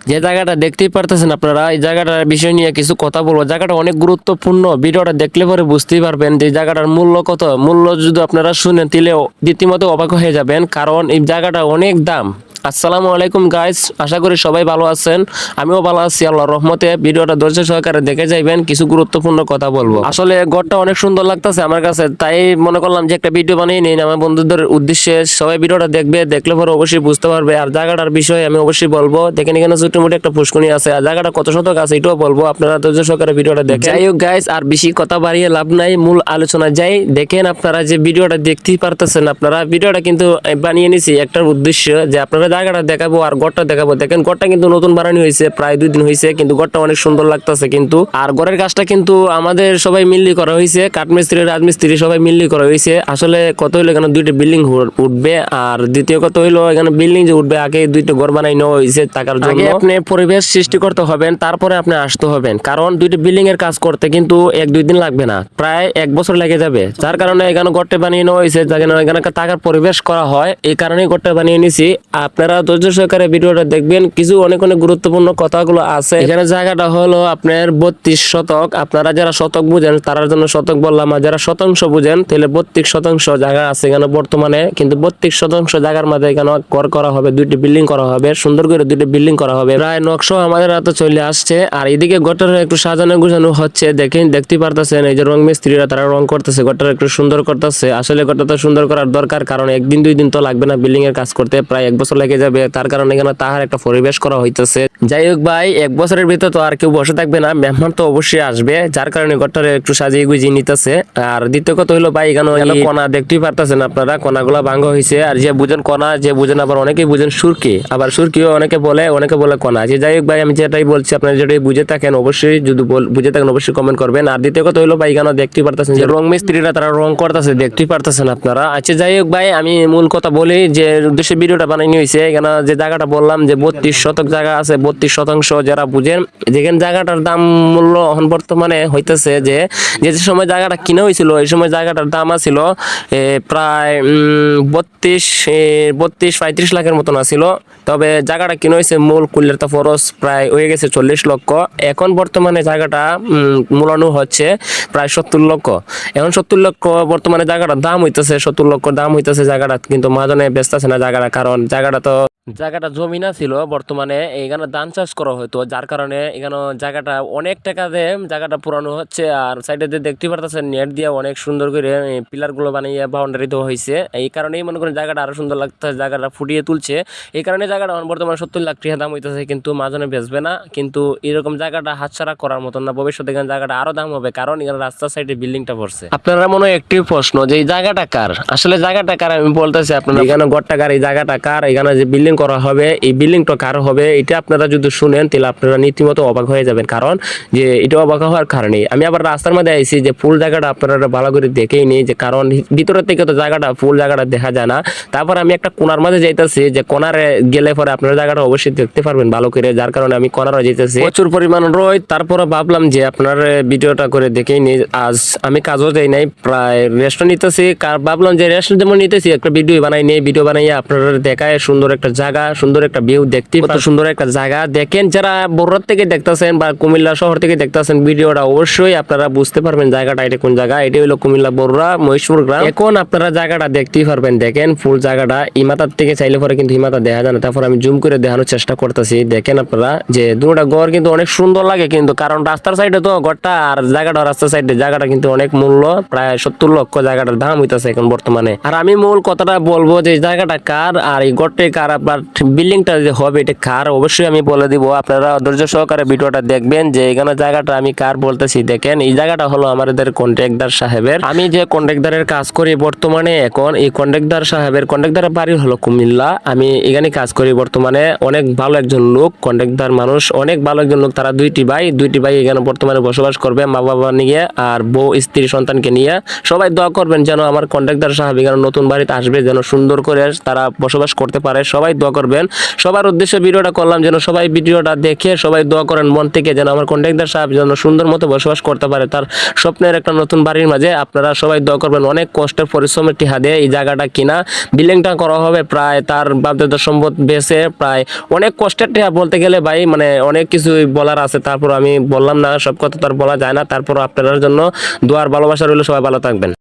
যে জায়গাটা দেখতেই পারতেছেন আপনারা, এই জায়গাটার বিষয় নিয়ে কিছু কথা বলবো। জায়গাটা অনেক গুরুত্বপূর্ণ, ভিডিওটা দেখলে পরে বুঝতেই পারবেন যে জায়গাটার মূল্য কত। মূল্য যদি আপনারা শুনেন তাহলে রীতিমতো অবাক হয়ে যাবেন, কারণ এই জায়গাটা অনেক দাম। আসসালামু আলাইকুম গাইস, আশা করি সবাই ভালো আছেন। আমিও ভালো আছি আল্লাহর রহমতে। ভিডিওটা ধৈর্য সহকারে দেখে যাইবেন, কিছু গুরুত্বপূর্ণ কথা বলবো। আসলে ঘরটা অনেক সুন্দর লাগতেছে আমার কাছে, তাই মনে করলাম যে একটা ভিডিও বানিয়ে নিন আমার বন্ধুদের উদ্দেশ্যে। সবাই ভিডিওটা দেখবে, দেখলে পরে অবশ্যই বুঝতে পারবে। আর জায়গাটার বিষয়ে আমি অবশ্যই বলবো। দেখেন এখানে ছোটমোটো একটা পুষ্করণী আছে, আর জায়গাটা কত শতক আছে এটাও বলবো। আপনারা ধৈর্য সহকারে ভিডিওটা দেখেন। যাই হোক গাইস, আর বেশি কথা বাড়িয়ে লাভ নাই, মূল আলোচনা যাই। দেখেন আপনারা যে ভিডিওটা দেখতেই পারতেছেন, আপনারা ভিডিওটা কিন্তু বানিয়ে নিছি একটা উদ্দেশ্য, যে আপনারা জায়গাটা দেখাবো আর ঘরটা দেখাবো। দেখেন ঘরটা কিন্তু নতুন বানানো হয়েছে, প্রায় 2 দিন হয়েছে, কিন্তু ঘরটা অনেক সুন্দর লাগতেছে কিন্তু। আর ঘরের কাজটা কিন্তু আমাদের সবাই মিললি করা হয়েছে, কাঠমিস্ত্রি রাজমিস্ত্রি সবাই মিললি করা হয়েছে। আসলে কত হইলো এখানে 2টা বিল্ডিং উঠবে, আর দ্বিতীয় কথা হইলো এখানে বিল্ডিং যে উঠবে আগে 2টা ঘর বানাই নেওয়া হয়েছে টাকার জন্য। আপনি পরিবেশ সৃষ্টি করতে হবেন, তারপরে আপনি আসতে হবেন, কারণ 2টা বিল্ডিং এর কাজ করতে কিন্তু 1-2 দিন লাগবে না, প্রায় 1 বছর লেগে যাবে। যার কারণে এখানে ঘরটা বানিয়ে নেওয়া হয়েছে, এখানে টাকার পরিবেশ করা হয়, এই কারণেই ঘরটা বানিয়ে নিছি। আপনারা ধৈর্য সহকারে ভিডিওটা দেখবেন, কিছু অনেক অনেক গুরুত্বপূর্ণ কথাগুলো আছে। এখানে জায়গাটা হলো আপনার 32 শতক। আপনারা যারা শতক বুঝেন তার জন্য শতক বললাম, আর যারা শতাংশ বুঝেন তাহলে 32 শতাংশ জায়গা আছে এখানে বর্তমানে। কিন্তু 32 শতাংশ জায়গার মধ্যে এখানে ঘর করা হবে, 2টি বিল্ডিং করা হবে, সুন্দর করে 2টি বিল্ডিং করা হবে। প্রায় নকশা আমাদের হাতে চলে আসছে, আর এদিকে ঘরটার একটু সাজানো গুছানো হচ্ছে। দেখেন দেখতে পারতেছেন এই যে রং মিস্ত্রিরা তারা রং করতেছে, ঘরটা একটু সুন্দর করতেছে। আসলে ঘরটা তো সুন্দর করার দরকার, কারণ 1 দিন 2 দিন তো লাগবে না বিল্ডিং এর কাজ করতে, প্রায় 1 বছর লেগে যাবে। তার কারণে এখানে তাহার একটা পরিবেশ করা হইতেছে। যাই হোক ভাই, 1 বছরের ভিতর তো আর কেউ বসে থাকবে না, মেহমান তো অবশ্যই আসবে, যার কারণে ঘরটা একটু সাজিয়ে গুজিয়ে নিতেছে। আর দ্বিতীয় কথা হলো ভাই, এখানে কোনা দেখতেই পারতেছেন আপনারা, কোনাগুলা ভাঙা হয়েছে। আর যে বুঝেন কোনা, যে বুঝেন আবার অনেকেই বুঝেন সুরকি, আবার সুরকিও অনেকে বলে কোনা। যে যাই হোক ভাই, আমি যেটাই বলছি আপনারা যেটাই বুঝে থাকেন অবশ্যই, যদি বুঝে থাকেন অবশ্যই কমেন্ট করবেন। আর দ্বিতীয় কথা হলো ভাই, এখানে দেখতেই পারতেছেন যে রং মিস্ত্রিরা তারা রং করতেছে, দেখতেই পারতেছেন আপনারা। আচ্ছা যাই হোক ভাই, আমি মূল কথা বলি যে উদ্দেশ্যে ভিডিওটা বানানো হয়েছে। এখানে যে জায়গাটা বললাম যে 32 শতক জায়গা আছে, 32 শতাংশ যারা বুঝেন, যেখানে জায়গাটার দাম মূল্য এখন বর্তমানে হইতেছে যে যে সময় জায়গাটা কিনা হয়েছিল এই সময় জায়গাটার দাম আছিল প্রায় 32-35 লাখের মতন আছিল। তবে জায়গাটা কিনা হয়েছে মূল কুল্যতা ফরস প্রায় হয়ে গেছে 40 লক্ষ। এখন বর্তমানে জায়গাটা মূলানো হচ্ছে প্রায় 70 লক্ষ। এখন 70 লক্ষ বর্তমানে জায়গাটার দাম হইতেছে, 70 লক্ষ দাম হইতেছে জায়গাটা, কিন্তু মাঝনে ব্যস্ত আছে না জায়গাটা, কারণ জায়গাটা জমি না ছিল, বর্তমানে এখানে ধান চাষ করা হতো, যার কারণে এখানে জায়গাটা অনেক টাকা দিয়ে জায়গাটা পুরানো হচ্ছে। আর সাইডে দিয়ে দেখতে পারতেছেন নেট দিয়ে অনেক সুন্দর করে পিলার গুলো বানিয়ে বাউন্ডারি দেওয়া হয়েছে। এই কারণেই মনে করেন জায়গাটা আরো সুন্দর লাগতেছে, জায়গাটা ফুটিয়ে তুলছে। এই কারণে জায়গাটা বর্তমানে 70 লাখ টাকা দাম হইতেছে, কিন্তু মাঝনে বেচবে না। কিন্তু এরকম জায়গাটা হাতছাড়া করার মতন না, ভবিষ্যতে এখানে জায়গাটা আরো দাম হবে, কারণ এখানে রাস্তার সাইডে বিল্ডিংটা পড়ছে। আপনারা মনে হয় একটি প্রশ্ন যে এই জায়গাটা কার, আসলে জায়গাটা কার আমি বলতেছি আপনারা, এখানে ঘরটা কার, এই জায়গাটা কার, এখানে যে বিল্ডিং করা হবে এই বিল্ডিংটা কার হবে, এটা আপনারা যদি শুনেন তাহলে আপনারা রীতিমতো অবাক হয়ে যাবেন। কারণ যে এটা অবাক হওয়ার কারণে আমি আবার রাস্তার মধ্যে আইছি যে ফুল জায়গাটা আপনারা ভালো করে দেখেই নিই, যে কারণ ভিতরের থেকে তো জায়গাটা ফুল জায়গাটা দেখা যায় না। তারপর আমি একটা কোনার মাঝে যাইতেছি, যে কোনারে গেলে পরে আপনারা জায়গাটা অবশ্যই দেখতে পারবেন ভালো করে, যার কারণে আমি কোনারে যাইতেছি, প্রচুর পরিমাণ রোদ। তারপরে ভাবলাম যে আপনার ভিডিওটা করে দেখেই নিই। আজ আমি কাজও যাই নাই, প্রায় রেস্ট নিতেছি, ভাবলাম যে রেস্ট যেমন নিতেছি একটা ভিডিও বানাই নিই, ভিডিও বানাইয়া আপনারা দেখায় সুন্দর একটা জায়গা, সুন্দর একটা ভিউ, দেখতে কত সুন্দর একটা জায়গা। দেখেন যারা বড়ুয়া থেকে দেখতেছেন বা কুমিল্লা শহর থেকে দেখতেছেন ভিডিওটা, অবশ্যই আপনারা বুঝতে পারবেন জায়গাটা এটা কোন জায়গা। এটা হলো কুমিল্লা বড়ুয়া মহেশপুর গ্রাম। এখন আপনারা জায়গাটা দেখতেই পারবেন, দেখেন ফুল জায়গাটা ইমাতার থেকে চাইলে পরে কিন্তু ইমাতা দেখা যায় না। তারপর আমি জুম করে দেখানোর চেষ্টা করতেছি। দেখেন আপনারা যে দুটা ঘর কিন্তু অনেক সুন্দর লাগে, কিন্তু কারণ রাস্তার সাইডে তো ঘরটা, আর জায়গাটা রাস্তার সাইডে, জায়গাটা কিন্তু অনেক মূল্য, প্রায় 70 লক্ষ জায়গাটার দাম হইতেছে এখন বর্তমানে। আর আমি মূল কথাটা বলবো যে জায়গাটা কার আর এই ঘরটা কার, আপনার বিল্ডিংটা যে হবে এটা কার, অবশ্যই আমি বলে দিব। আপনারা ধৈর্য সহকারে ভিডিওটা দেখবেন যে এখানে জায়গাটা আমি কার বলতেছি। দেখেন এই জায়গাটা হলো আমাদের কন্ট্রাক্টর সাহেবের। আমি যে কন্ট্রাক্টরের কাজ করি বর্তমানে, এখন এই কন্ট্রাক্টরের বাড়ি হলো কুমিল্লা। আমি এখানে কাজ করি বর্তমানে। অনেক ভালো একজন লোক, কন্ট্রাক্টর মানুষ, অনেক ভালো একজন লোক। তারা দুইটি ভাই এখানে বর্তমানে বসবাস করবে, মা বাবা নিয়ে আর বউ স্ত্রী সন্তানকে নিয়ে। সবাই দোয়া করবেন যেন আমার কন্ট্রাক্টর সাহেব এখানে নতুন বাড়িতে আসবে, যেন সুন্দর করে তারা বসবাস করতে পারে। সবাই দোয়া করবেন। সবার উদ্দেশ্যে ভিডিওটা করলাম, যেন সবাই ভিডিওটা দেখে সবাই দোয়া করেন মন থেকে, যেন আমার কন্ট্রাক্টর সাহেব যেন সুন্দর মতো বসবাস করতে পারে তার স্বপ্নের একটা নতুন বাড়ির মাঝে। আপনারা সবাই দোয়া করবেন। অনেক কষ্টের পরিশ্রমের টিহা দিয়ে এই জায়গাটা কিনা বিল্ডিংটা করা হবে, প্রায় তার বাপদাদা সম্পদ বেচে প্রায় অনেক কষ্টের টিহা বলতে গেলে ভাই, মানে অনেক কিছু বলার আছে, তারপর আমি বললাম না, সব কথা তো আর বলা যায় না। তারপর আপনাদের জন্য দোয়ার ভালোবাসা রইল, সবাই ভালো থাকবেন।